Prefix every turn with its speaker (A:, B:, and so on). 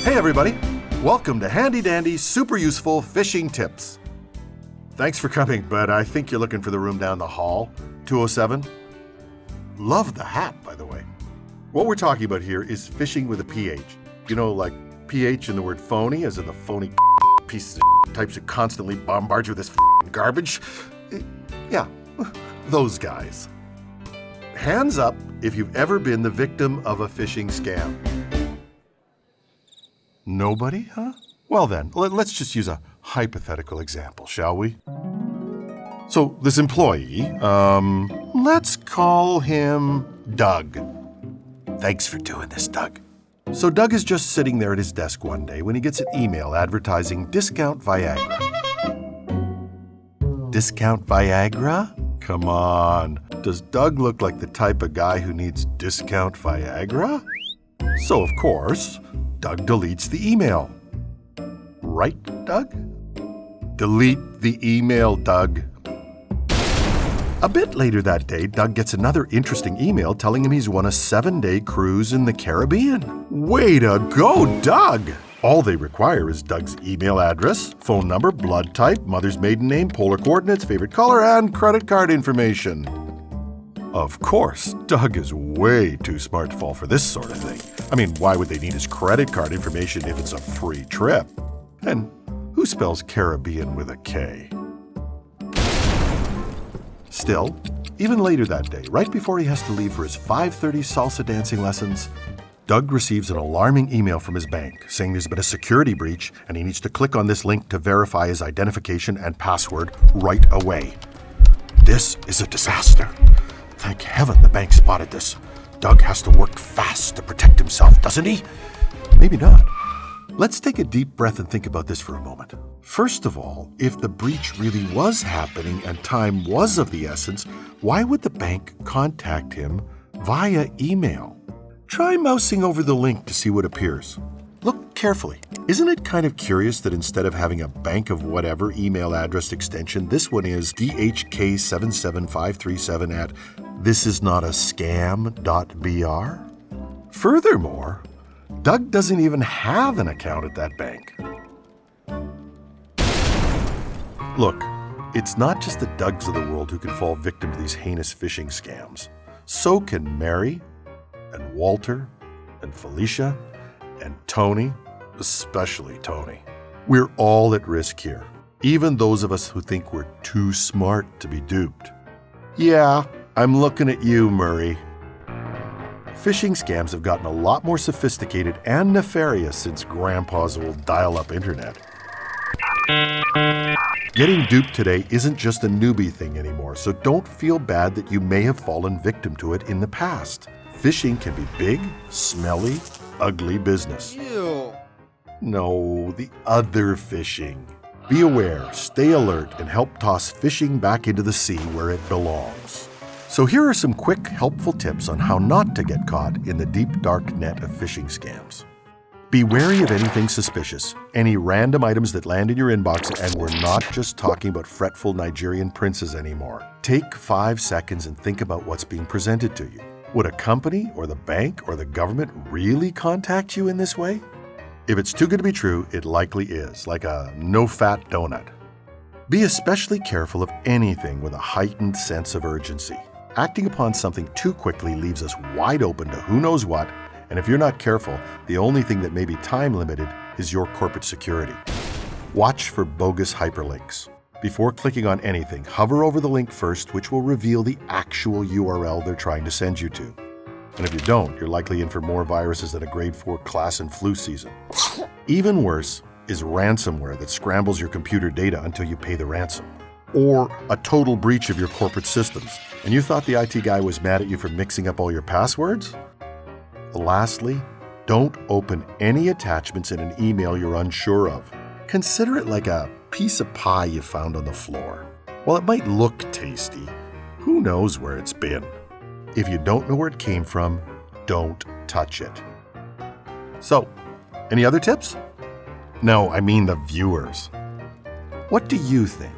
A: Hey everybody, welcome to Handy Dandy Super Useful Phishing Tips. Thanks for coming, but I think you're looking for the room down the hall, 207. Love the hat, by the way. What we're talking about here is phishing with a PH. You know, like PH in the word phony, as in the phony pieces of types that constantly bombard you with this garbage. Yeah, those guys. Hands up if you've ever been the victim of a phishing scam. Nobody, huh? Well then, let's just use a hypothetical example, shall we? So this employee, let's call him Doug. Thanks for doing this, Doug. So Doug is just sitting there at his desk one day when he gets an email advertising Discount Viagra. Discount Viagra? Come on. Does Doug look like the type of guy who needs discount Viagra? So of course, Doug deletes the email. Right, Doug? Delete the email, Doug. A bit later that day, Doug gets another interesting email telling him he's won a 7-day cruise in the Caribbean. Way to go, Doug! All they require is Doug's email address, phone number, blood type, mother's maiden name, polar coordinates, favorite color, and credit card information. Of course, Doug is way too smart to fall for this sort of thing. I mean, why would they need his credit card information if it's a free trip? And who spells Caribbean with a K? Still, even later that day, right before he has to leave for his 5:30 salsa dancing lessons, Doug receives an alarming email from his bank saying there's been a security breach and he needs to click on this link to verify his identification and password right away. This is a disaster. Thank heaven the bank spotted this. Doug has to work fast to protect himself, doesn't he? Maybe not. Let's take a deep breath and think about this for a moment. First of all, if the breach really was happening and time was of the essence, why would the bank contact him via email? Try mousing over the link to see what appears. Look carefully. Isn't it kind of curious that instead of having a bank of whatever email address extension, this one is DHK77537 at thisisnotascam.br? Furthermore, Doug doesn't even have an account at that bank. Look, it's not just the Dougs of the world who can fall victim to these heinous phishing scams. So can Mary, and Walter, and Felicia, and Tony, especially Tony. We're all at risk here, even those of us who think we're too smart to be duped. Yeah, I'm looking at you, Murray. Phishing scams have gotten a lot more sophisticated and nefarious since Grandpa's old dial-up internet. Getting duped today isn't just a newbie thing anymore, so don't feel bad that you may have fallen victim to it in the past. Phishing can be big, smelly, ugly business.
B: Ew.
A: No, the other phishing. Be aware, stay alert, and help toss phishing back into the sea where it belongs. So here are some quick, helpful tips on how not to get caught in the deep, dark net of phishing scams. Be wary of anything suspicious, any random items that land in your inbox, and we're not just talking about fretful Nigerian princes anymore. Take 5 seconds and think about what's being presented to you. Would a company or the bank or the government really contact you in this way? If it's too good to be true, it likely is, like a no-fat donut. Be especially careful of anything with a heightened sense of urgency. Acting upon something too quickly leaves us wide open to who knows what, and if you're not careful, the only thing that may be time-limited is your corporate security. Watch for bogus hyperlinks. Before clicking on anything, hover over the link first, which will reveal the actual URL they're trying to send you to. And if you don't, you're likely in for more viruses than a grade 4 class in flu season. Even worse is ransomware that scrambles your computer data until you pay the ransom. Or a total breach of your corporate systems, and you thought the IT guy was mad at you for mixing up all your passwords? Lastly, don't open any attachments in an email you're unsure of. Consider it like a piece of pie you found on the floor. While it might look tasty, who knows where it's been? If you don't know where it came from, don't touch it. So, any other tips? No, I mean the viewers. What do you think?